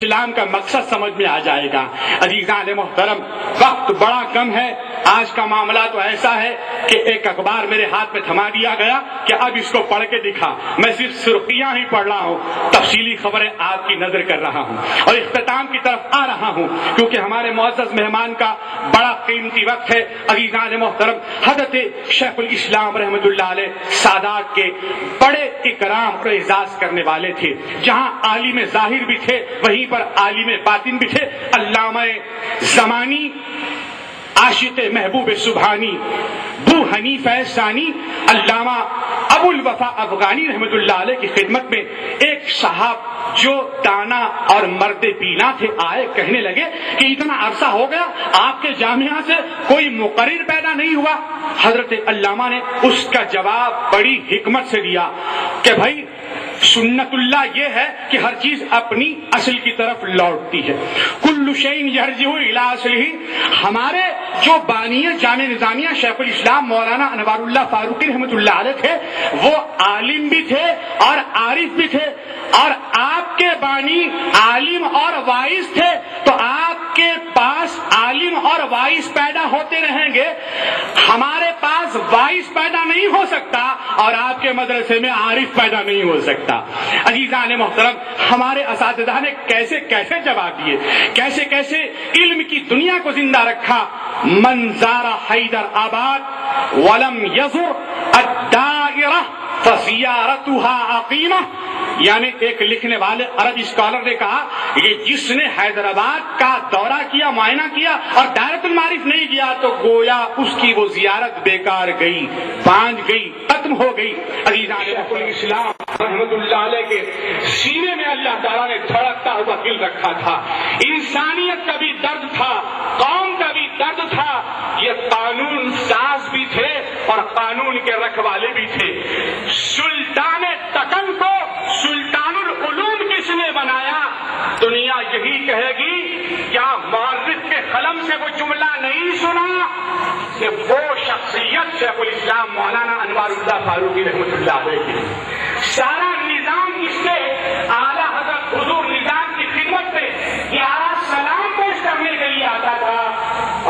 اسلام کا مقصد سمجھ میں آ جائے گا۔ عزیزان محترم، وقت بڑا کم ہے۔ آج کا معاملہ تو ایسا ہے کہ ایک اخبار میرے ہاتھ میں تھما دیا گیا کہ اب اس کو پڑھ کے دکھا۔ میں صرف سرخیاں ہی پڑھ رہا ہوں، تفصیلی خبریں آپ کی نظر کر رہا ہوں اور اختتام کی طرف آ رہا ہوں، کیونکہ ہمارے معزز مہمان کا بڑا قیمتی وقت ہے۔ عزیزان محترم، حضرت شیخ الاسلام رحمۃ اللہ علیہ سادات کے بڑے اکرام اور اعزاز کرنے والے تھے۔ جہاں عالم ظاہر بھی تھے، وہیں پر عالم باطن بھی تھے۔ علامہ زمانی، عاشق محبوب سبحانی، ابو حنیفہ ثانی، علامہ ابو الوفا افغانی رحمۃ اللہ علیہ کی خدمت میں ایک صاحب جو دانا اور مرد پینا تھے آئے، کہنے لگے کہ اتنا عرصہ ہو گیا آپ کے جامعہ سے کوئی مقرر پیدا نہیں ہوا۔ حضرت علامہ نے اس کا جواب بڑی حکمت سے دیا کہ بھائی سنت اللہ یہ ہے کہ ہر چیز اپنی اصل کی طرف لوٹتی ہے۔ کل شیء یرجع الی اصلہ۔ ہمارے جو بانی جامع نظامیہ شیخ الاسلام مولانا انوار اللہ فاروقی رحمۃ اللہ علیہ تھے، وہ عالم بھی تھے اور عارف بھی تھے، اور آپ کے بانی عالم اور وائز تھے، تو آپ کے پاس عالم اور وائز پیدا ہوتے رہیں گے، ہمارے پاس وائز پیدا نہیں ہو سکتا اور آپ کے مدرسے میں عارف پیدا نہیں ہو سکتا۔ عزیزان محترم، ہمارے اساتذہ نے کیسے کیسے جواب دیے، کیسے کیسے علم کی دنیا کو زندہ رکھا۔ من زار حیدر آباد ولم یزر الدائرہ فزیارتها عقیمہ، یعنی ایک لکھنے والے عربی اسکالر نے کہا کہ جس نے حیدرآباد کا دورہ کیا، معائنہ کیا اور دائرۃ المعارف نہیں گیا تو گویا اس کی وہ زیارت بیکار گئی، بانج گئی، ختم ہو گئی۔ عزیزان شیخ الاسلام رحمۃ اللہ علیہ کے سینے میں اللہ تعالیٰ نے دھڑکتا ہوا دل رکھا تھا۔ انسانیت کا بھی درد تھا، قوم کا بھی درد تھا۔ یہ قانون ساز بھی تھے اور قانون کے رکھوالے بھی تھے۔ سلطان تکن کو سلطان العلوم کس نے بنایا؟ دنیا یہی کہے گی، کیا مورخ کے قلم سے وہ جملہ نہیں سنا کہ وہ شخصیت شیخ الاسلام مولانا انوار اللہ فاروقی رحمۃ اللہ علیہ کی۔ سارا نظام اس سے اعلیٰ حضرت حضور نظام کی خدمت میں 11 سلام پیش کرنے کے لیے آتا تھا،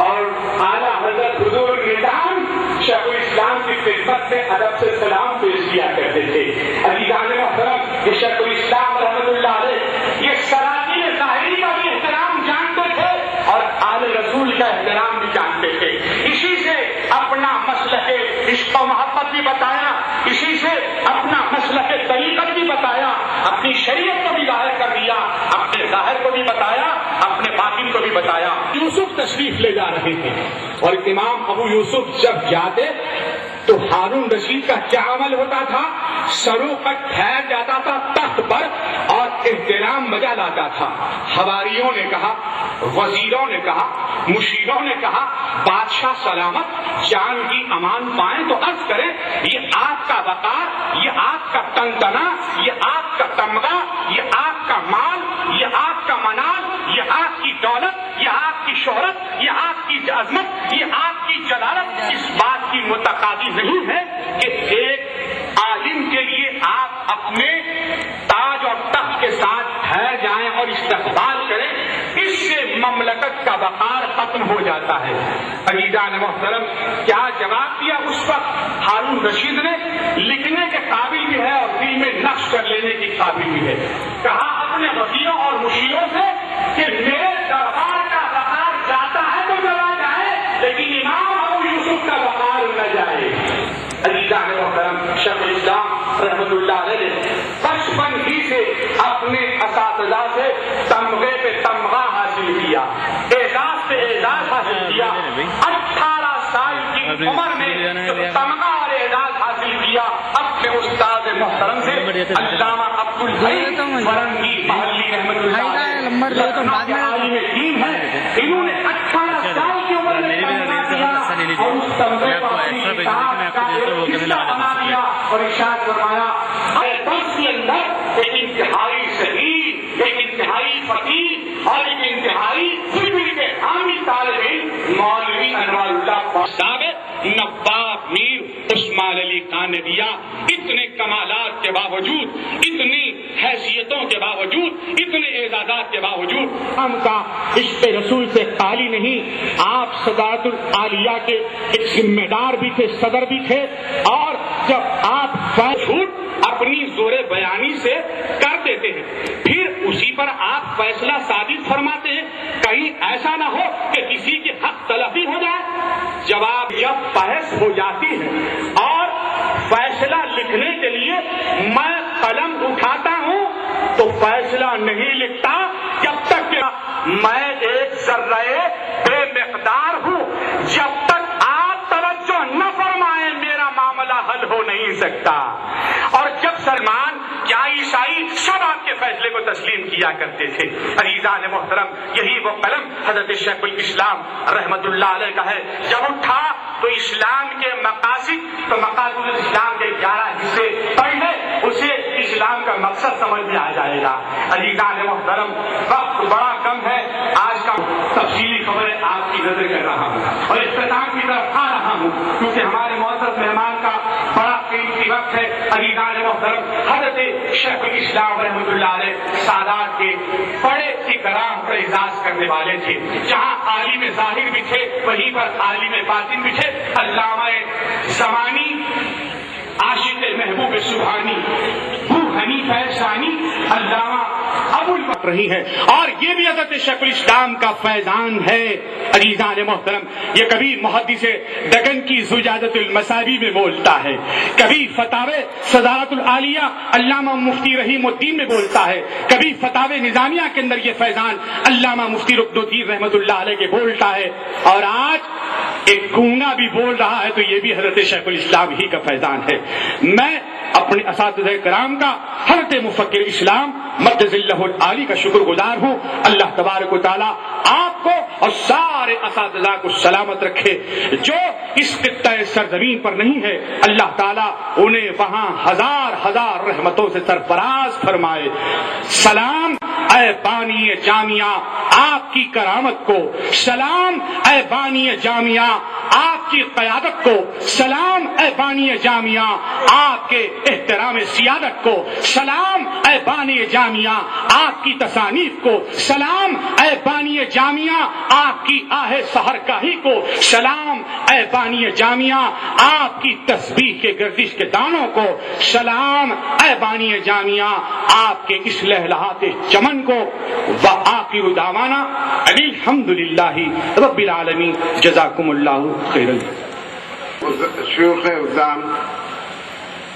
اور اعلیٰ حضرت حضور نظام شیخ الاسلام کی خدمت میں ادب سے سلام پیش کیا کرتے تھے۔ عزیزان محترم، یہ شیخ الاسلام رحمۃ اللہ علیہ یہ سلاطین ظاہری کا بھی احترام جانتے تھے اور آل رسول کا احترام بھی جانتے تھے۔ اسی سے اپنا مسلک عشق و محبت بھی بتایا، اسی سے اپنا مسلک طریقت بھی بتایا، اپنی شریعت کو بھی ظاہر کر دیا، اپنے ظاہر کو بھی بتایا، اپنے باطن کو بھی بتایا۔ یوسف تشریف لے جا رہے تھے اور امام ابو یوسف جب جاتے تو ہارون رشید کا کیا عمل ہوتا تھا؟ سروں پر ٹھہر جاتا تھا تخت پر اور احترام بجا لاتا تھا۔ حواریوں نے کہا، وزیروں نے کہا، مشیروں نے کہا بادشاہ سلامت، جان کی امان پائیں تو عرض کریں یہ آپ کا وقار، یہ آپ کا تنتنا، یہ آپ کا تمغہ، یہ آپ کا مال، یہ آپ کا منال، یہ آپ کی دولت، یہ آپ کی شہرت، یہ آپ کی عظمت، یہ آپ کی جلالت اس بات کی متقاضی نہیں ہے کہ ایک عالم کے لیے آپ اپنے تاج اور تخت کے ساتھ ٹھہر جائیں اور استقبال کریں۔ اس سے مملکت کا وقار ختم ہو جاتا ہے۔ عزیزان محترم، کیا جواب دیا اس وقت ہارون رشید نے؟ لکھنے کے قابل بھی ہے اور دل میں نقش کر لینے کی قابل بھی ہے۔ کہا اپنے وزیروں اور مشیروں سے کہ میرے دربار کا وقار جاتا ہے تو چلا جائے، لیکن امام ابو یوسف کا وقار نہ جائے۔ عزیزان محترم، شیخ الاسلام رحمۃ اللہ علیہ نے بچپن ہی سے اپنے اساتذہ سے تمغے پہ تمغہ حاصل کیا، اعزاز پہ اعزاز حاصل کیا۔ 18 سال کی عمر میں تمغہ اور اعزاز حاصل کیا اپنے استاد محترم سے، علامہ عبدالحی فرنگی محلی رحمۃ اللہ علیہ عالم دین ہے۔ انہوں نے 18 سال کی عمر میں تمغہ دیا اور اس تمغے کو اپنی ذات کا ایک حصہ بنا دیا اور ارشاد فرمایا بس کے اندر ایک انتہائی صحیح، ایک انتہائی فقیر اور ایک انتہائی فکر کے حامی طالب علم مولوی انوار اللہ صاحب نواب میر عثمان کمال علی خان نے دیا. اتنے کمالات کے باوجود، اتنی حیثیتوں کے باوجود، اتنے اعزازات کے باوجود ہم کا عشق رسول سے خالی نہیں. آپ صدارت العالیہ کے ایک ذمہ دار بھی تھے، صدر بھی تھے، اور جب آپ جھوٹ اپنی زور بیانی سے کر دیتے ہیں، پھر اسی پر آپ فیصلہ ثابت فرماتے ہیں. کہیں ایسا نہ ہو کہ کسی کی حق تلفی ہو جائے. جب بحث ہو جاتی ہے اور فیصلہ لکھنے کے لیے میں قلم اٹھاتا ہوں تو فیصلہ نہیں لکھتا جب تک کہ میں ایک ذرہ بے مقدار ہوں. جب تک آپ توجہ نہ فرمائیں میرا معاملہ حل ہو نہیں سکتا. اور جب سلمان کیا عیسائی سب آپ کے فیصلے کو تسلیم کیا کرتے تھے. عزیزان محترم، یہی وہ قلم حضرت شیخ الاسلام رحمت اللہ علیہ کا ہے. جب اٹھا تو اسلام کے مقاصد، تو مقاصد اسلام کے 11 حصے پڑھنے، اسے اسلام کا مقصد سمجھ میں آ جائے گا. عزیزان محترم، وقت بڑا کم ہے. آج کا تفصیلی خبریں آپ کی نظر کر رہا ہوں اور اختتام کی طرف آ رہا ہوں کیونکہ ہمارے معزز مہمان کا بڑا قیمتی وقت ہے. عزیزان محترم، حضرت شیخ الاسلام رحمۃ اللہ علیہ سادات کے بڑے ہی کرام پر اعزاز کرنے والے تھے. جہاں عالم ظاہر بھی تھے وہیں پر عالم باطن بھی تھے. علامہ زمانی، عاشق محبوب سبحانی، ابو حنیفہ ثانی، علامہ ابو البکر رہی ہے. اور یہ بھی حضرت شیخ الاسلام کا فیضان ہے. عزیزان محترم، یہ کبھی محدث دکن کی زجاجۃ المصابیح میں بولتا ہے، کبھی فتاوی صدارت العالیہ علامہ مفتی رحیم الدین میں بولتا ہے، کبھی فتاوی نظامیہ کے اندر یہ فیضان علامہ مفتی رکن الدین رحمت اللہ علیہ کے بولتا ہے. اور آج ایک گونگا بھی بول رہا ہے تو یہ بھی حضرت شیخ الاسلام ہی کا فیضان ہے. میں اپنے اساتذہ کرام کا، حضرت مفکر اسلام مجد اللہ العالی کا شکر گزار ہوں. اللہ تبارک و تعالیٰ آپ کو اور سارے اساتذہ کو سلامت رکھے. جو اس خطہ سرزمین پر نہیں ہے اللہ تعالیٰ انہیں وہاں ہزار ہزار رحمتوں سے سرفراز فرمائے. سلام اے بانی جامعہ آپ کی کرامت کو، سلام اے بانی جامعہ آپ کی قیادت کو، سلام اے بانی جامعہ آپ کے احترام سیادت کو، سلام اے بانی جامعہ آپ کی تصانیف کو، سلام اے بانی جامعہ آپ کی آہ سحرگاہی کو، سلام اے بانی جامعہ آپ کی تسبیح کے گردش کے دانوں کو، سلام اے بانی جامعہ آپ کے اس لہلہات چمن کو. وآخر دعوانا الحمدللہ رب العالمین. جزاکم اللہ خیرا. شیوخ عظام،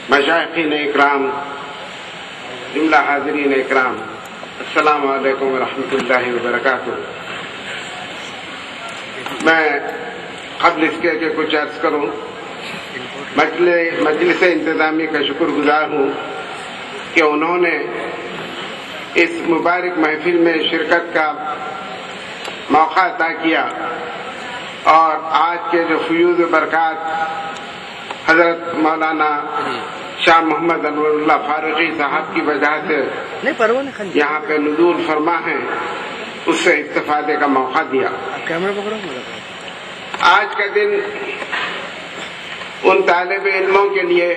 مشائخین اکرام، جملہ حاضرین اکرام، السلام علیکم ورحمۃ اللہ وبرکاتہ. میں قبل اس کے کچھ عرض کروں، مجلس انتظامی کا شکر گزار ہوں کہ انہوں نے اس مبارک محفل میں شرکت کا موقع عطا کیا اور آج کے جو فیوض و برکات حضرت مولانا شاہ محمد انور اللہ فاروقی صاحب کی وجہ سے یہاں پہ نزول فرما ہے، اس سے استفادے کا موقع دیا. آج کا دن ان طالب علموں کے لیے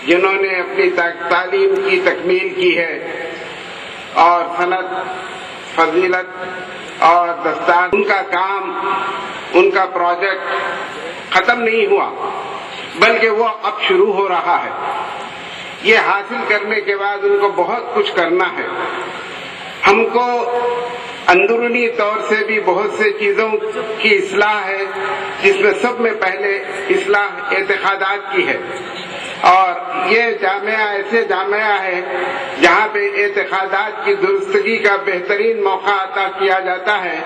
جنہوں نے اپنی تعلیم کی تکمیل کی ہے اور صنعت، فضیلت اور دستار، ان کا کام، ان کا پروجیکٹ ختم نہیں ہوا بلکہ وہ اب شروع ہو رہا ہے. یہ حاصل کرنے کے بعد ان کو بہت کچھ کرنا ہے. ہم کو اندرونی طور سے بھی بہت سے چیزوں کی اصلاح ہے، جس میں سب میں پہلے اصلاح اعتقادات کی ہے. اور یہ جامعہ ایسے جامعہ ہے جہاں پہ اعتقادات کی درستگی کا بہترین موقع عطا کیا جاتا ہے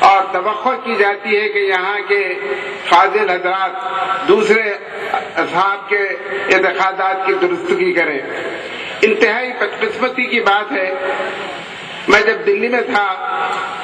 اور توقع کی جاتی ہے کہ یہاں کے فاضل حضرات دوسرے اصحاب کے اعتقادات کی درستگی کریں. انتہائی بدقسمتی کی بات ہے، میں جب دلی میں تھا